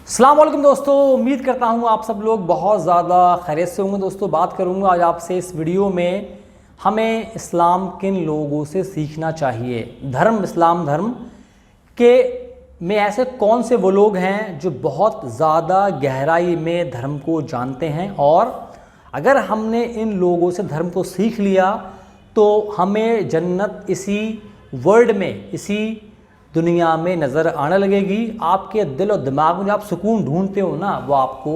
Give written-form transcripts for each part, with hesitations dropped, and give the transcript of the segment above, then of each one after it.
अस्सलाम वालेकुम दोस्तों, उम्मीद करता हूँ आप सब लोग बहुत ज़्यादा खैरियत से होंगे। दोस्तों बात करूँगा आज आपसे इस वीडियो में हमें इस्लाम किन लोगों से सीखना चाहिए। धर्म, इस्लाम धर्म के में ऐसे कौन से वो लोग हैं जो बहुत ज़्यादा गहराई में धर्म को जानते हैं, और अगर हमने इन लोगों से धर्म को सीख लिया तो हमें जन्नत इसी वर्ल्ड में, इसी दुनिया में नज़र आने लगेगी। आपके दिल और दिमाग में जो आप सुकून ढूंढते हो ना, वो आपको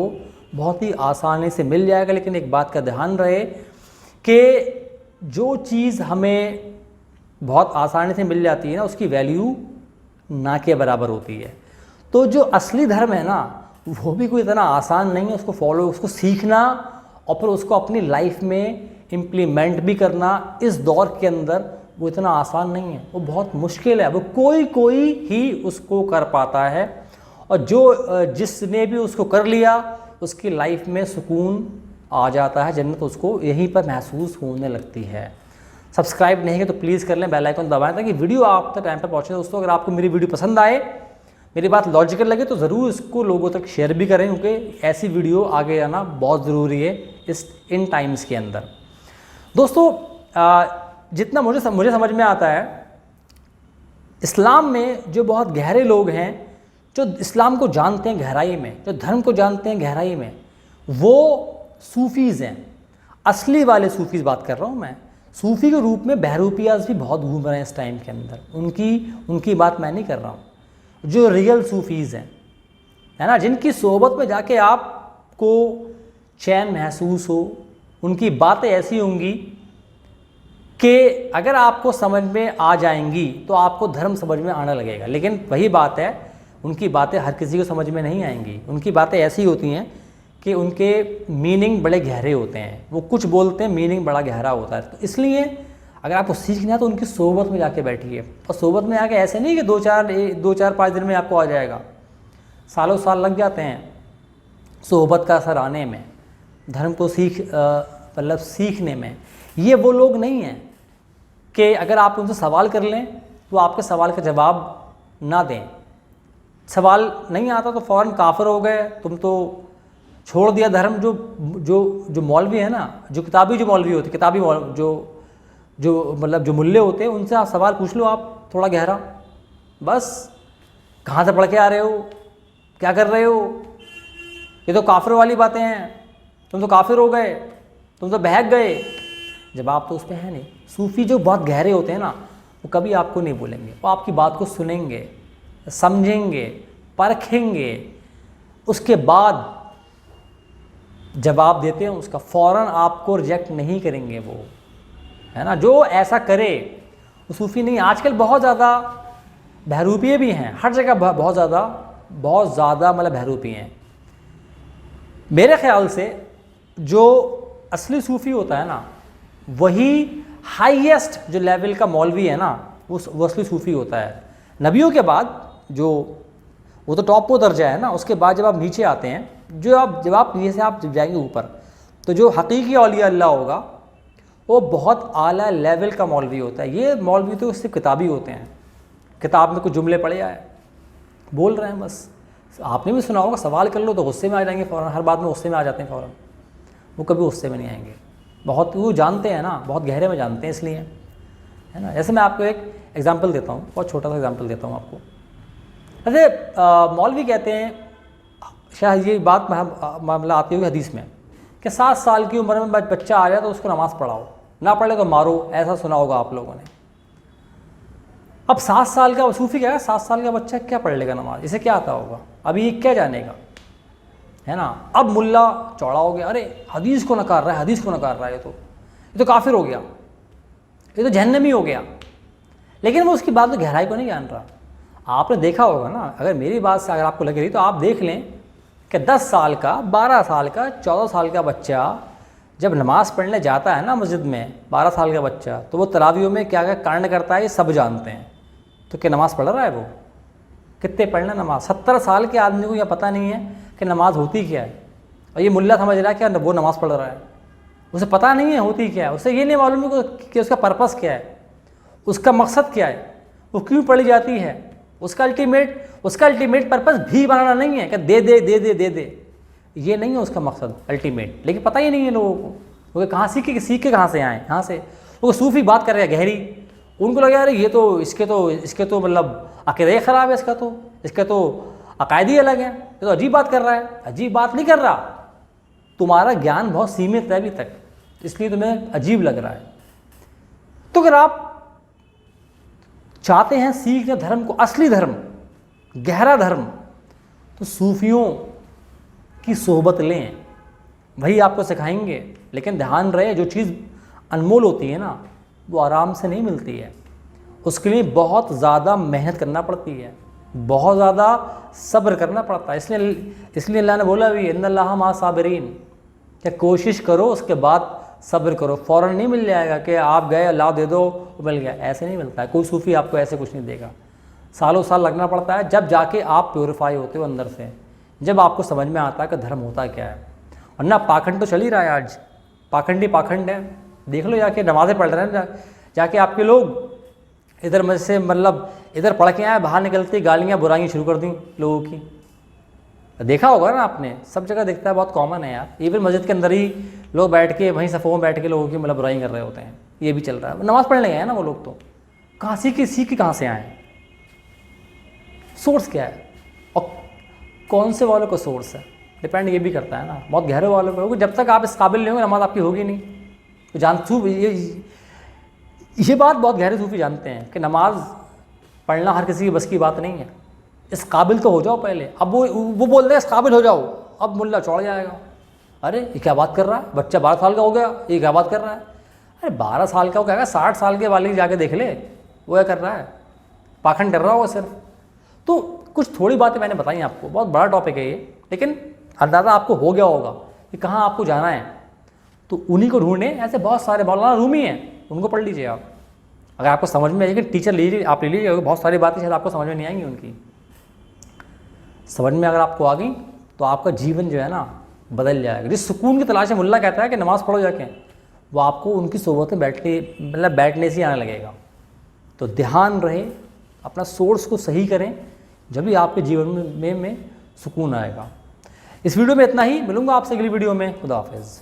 बहुत ही आसानी से मिल जाएगा। लेकिन एक बात का ध्यान रहे कि जो चीज़ हमें बहुत आसानी से मिल जाती है ना, उसकी वैल्यू ना के बराबर होती है। तो जो असली धर्म है ना, वो भी कोई इतना आसान नहीं है उसको फॉलो, उसको सीखना और फिर उसको अपनी लाइफ में इम्प्लीमेंट भी करना इस दौर के अंदर वो इतना आसान नहीं है, वो बहुत मुश्किल है। वो कोई ही उसको कर पाता है, और जिसने भी उसको कर लिया उसकी लाइफ में सुकून आ जाता है, जन्नत उसको यहीं पर महसूस होने लगती है। सब्सक्राइब नहीं है तो प्लीज़ कर लें, बेल आइकन दबाएं ताकि वीडियो आप तक टाइम पर पहुँचे। दोस्तों अगर आपको मेरी वीडियो पसंद आए, मेरी बात लॉजिकल लगे, तो ज़रूर इसको लोगों तक शेयर भी करें, क्योंकि ऐसी वीडियो आगे जाना बहुत ज़रूरी है इन टाइम्स के अंदर। दोस्तों जितना मुझे समझ में आता है, इस्लाम में जो बहुत गहरे लोग हैं, जो इस्लाम को जानते हैं गहराई में, जो धर्म को जानते हैं गहराई में, वो सूफ़ीज़ हैं। असली वाले सूफ़ीज़ बात कर रहा हूँ मैं। सूफ़ी के रूप में बहरूपियाज भी बहुत घूम रहे हैं इस टाइम के अंदर, उनकी बात मैं नहीं कर रहा हूँ। जो रियल सूफ़ीज़ हैं, है ना, जिनकी सोहबत में जाके आपको चैन महसूस हो, उनकी बातें ऐसी होंगी कि अगर आपको समझ में आ जाएंगी तो आपको धर्म समझ में आने लगेगा। लेकिन वही बात है, उनकी बातें हर किसी को समझ में नहीं आएंगी। उनकी बातें ऐसी होती हैं कि उनके मीनिंग बड़े गहरे होते हैं। वो कुछ बोलते हैं, मीनिंग बड़ा गहरा होता है। तो इसलिए अगर आपको सीखना है तो उनकी सोहबत में जाके बैठिए। और सोहबत में आके ऐसे नहीं कि दो चार 5 दिन में आपको आ जाएगा, सालों साल लग जाते हैं सोहबत का असर आने में, धर्म को सीखने में। ये वो लोग नहीं हैं कि अगर आप उनसे सवाल कर लें तो आपके सवाल का जवाब ना दें। सवाल नहीं आता तो फ़ौरन काफिर हो गए, तुम तो छोड़ दिया धर्म। जो मौलवी है ना, जो मौलवी होते, जो मुल्ले होते हैं, उनसे आप सवाल पूछ लो, आप थोड़ा गहरा, बस कहाँ से पढ़ के आ रहे हो, क्या कर रहे हो, ये तो काफिर वाली बातें हैं, तुम तो काफिर हो गए, तुम तो बहक गए। जवाब तो उस पर है नहीं। सूफ़ी जो बहुत गहरे होते हैं ना, वो कभी आपको नहीं बोलेंगे, वो आपकी बात को सुनेंगे, समझेंगे, परखेंगे, उसके बाद जवाब देते हैं उसका, फ़ौरन आपको रिजेक्ट नहीं करेंगे वो, है ना। जो ऐसा करे वो सूफ़ी नहीं। आजकल बहुत ज़्यादा बहरूपिये भी हैं, हर जगह बहुत ज़्यादा मतलब बहरूपिये हैं। मेरे ख़्याल से जो असली सूफ़ी होता है ना, वही हाईएस्ट जो लेवल का मौलवी है ना, वो असली सूफ़ी होता है। नबियों के बाद वो तो टॉप को दर्जा है ना, उसके बाद जब आप नीचे आते हैं, जब आप नीचे से आप जाएंगे ऊपर, तो जो हकीकी औलिया अल्लाह होगा वो बहुत आला लेवल का मौलवी होता है। ये मौलवी तो सिर्फ किताबी होते हैं, किताब में कुछ जुमले पढ़े आए, बोल रहे हैं बस। आपने भी सुना होगा, सवाल कर लो तो गुस्से में आ जाएंगे फ़ौरन, हर बात में गुस्से में आ जाते हैं फ़ौरन। वो कभी गुस्से में नहीं आएंगे, बहुत वो जानते हैं ना, बहुत गहरे में जानते हैं, इसलिए, है ना। जैसे मैं आपको एक एग्जांपल देता हूँ, बहुत छोटा सा एग्जांपल देता हूँ आपको। जैसे मौलवी कहते हैं, शायद ये बात मामला आती होगी हदीस में, कि 7 साल की उम्र में बच्चा आ जाए तो उसको नमाज़ पढ़ाओ, ना पढ़े तो मारो, ऐसा सुना होगा आप लोगों ने। अब 7 साल का सूफ़ी क्या है, 7 साल का बच्चा क्या पढ़ लेगा नमाज, इसे क्या आता होगा, अभी ये क्या जानेगा, है ना। अब मुल्ला चौड़ा हो गया, अरे हदीस को नकार रहा है, ये तो काफिर हो गया, ये तो जहन्नमी हो गया। लेकिन वो उसकी बात तो गहराई को नहीं जान रहा। आपने देखा होगा ना, अगर मेरी बात से अगर आपको लग रही तो आप देख लें कि 10 साल का, 12 साल का, 14 साल का बच्चा जब नमाज़ पढ़ने जाता है ना मस्जिद में, 12 साल का बच्चा, तो वो तरावियों में क्या क्या कांड करता है ये सब जानते हैं। तो क्या नमाज़ पढ़ रहा है वो, कितने पढ़ना नमाज। 70 साल के आदमी को यह पता नहीं है कि नमाज होती क्या है, और ये मुल्ला समझ रहा है कि वो नमाज़ पढ़ रहा है, उसे पता नहीं है होती क्या है, उसे ये नहीं मालूम है कि उसका पर्पस क्या है, उसका मकसद क्या है, वो क्यों पढ़ी जाती है, उसका अल्टीमेट पर्पस भी बनाना नहीं है कि दे दे दे दे दे दे, ये नहीं है उसका मकसद अल्टीमेट। लेकिन पता ही नहीं है लोगों को, वो कहाँ सीख के कहाँ से आए, यहाँ से वो सूफी बात कर रहे हैं गहरी, उनको लगा यार ये तो इसके तो मतलब अक़ीदा ख़राब है, इसके तो अकायदी अलग है, ये तो अजीब बात कर रहा है। अजीब बात नहीं कर रहा, तुम्हारा ज्ञान बहुत सीमित है अभी तक, इसलिए तुम्हें अजीब लग रहा है। तो अगर आप चाहते हैं सीखना धर्म को, असली धर्म, गहरा धर्म, तो सूफियों की सोहबत लें, वही आपको सिखाएंगे। लेकिन ध्यान रहे, जो चीज़ अनमोल होती है ना, वो आराम से नहीं मिलती है, उसके लिए बहुत ज़्यादा मेहनत करना पड़ती है, बहुत ज़्यादा सब्र करना पड़ता है। इसलिए अल्लाह ने बोला भी इन्नल्लाह मा साबिरीन, कि कोशिश करो उसके बाद सब्र करो। फ़ौरन नहीं मिल जाएगा कि आप गए अल्लाह दे दो मिल गया, ऐसे नहीं मिलता है। कोई सूफ़ी आपको ऐसे कुछ नहीं देगा, सालों साल लगना पड़ता है, जब जाके आप प्योरीफाई होते हो अंदर से, जब आपको समझ में आता है कि धर्म होता क्या है। वरना पाखंड तो चल ही रहा है, आज पाखंड ही पाखंड है। देख लो जाके नमाज़ें पढ़ रहे हैं जाके आपके लोग, इधर मस्जिद से मतलब इधर पढ़ के आए, बाहर निकलते गालियाँ बुराइयाँ शुरू कर दी लोगों की। देखा होगा ना आपने, सब जगह दिखता है, बहुत कॉमन है यार। इवन मस्जिद के अंदर ही लोग बैठ के वहीं सफ़ों में बैठ के लोगों की मतलब बुराई कर रहे होते हैं, ये भी चल रहा है। नमाज़ पढ़ने गए हैं ना वो लोग, तो कहाँ सीख के कहाँ से आए, सोर्स क्या है और कौन से वालों का सोर्स है, डिपेंड ये भी करता है ना। बहुत गहरे वालों पर होगी, जब तक आप इस काबिल नहीं होंगे नमाज़ आपकी होगी नहीं। तो ये बात बहुत गहरे सूफी जानते हैं कि नमाज पढ़ना हर किसी की बस की बात नहीं है। इस काबिल तो हो जाओ पहले। अब वो बोल रहे हैं इस काबिल हो जाओ, अब मुल्ला चौड़ जाएगा, अरे ये क्या बात कर रहा है, बच्चा 12 साल का हो गया, ये क्या बात कर रहा है। अरे 12 साल का हो क्या, 60 साल के वाले जाके देख ले, वो क्या कर रहा है, पाखंड कर रहा होगा सिर्फ। तो कुछ थोड़ी बातें मैंने बताई आपको, बहुत बड़ा टॉपिक है ये, लेकिन अंदाज़ा आपको हो गया होगा कि कहाँ आपको जाना है। तो उन्हीं को ढूंढें, ऐसे बहुत सारे मौलाना रूमी हैं, उनको पढ़ लीजिए आप, अगर आपको समझ में आएगी। टीचर लीजिए, आप ले लीजिए, बहुत सारी बातें शायद आपको समझ में नहीं आएंगी, उनकी समझ में अगर आपको आ गई तो आपका जीवन जो है ना बदल जाएगा। जिस सुकून की तलाश में मुल्ला कहता है कि नमाज़ पढ़ो जाके, वो आपको उनकी सोबत में बैठने से आने लगेगा। तो ध्यान रहे, अपना सोर्स को सही करें, जब भी आपके जीवन में सुकून आएगा। इस वीडियो में इतना ही, मिलूंगा आपसे अगली वीडियो में। खुदा हाफिज़।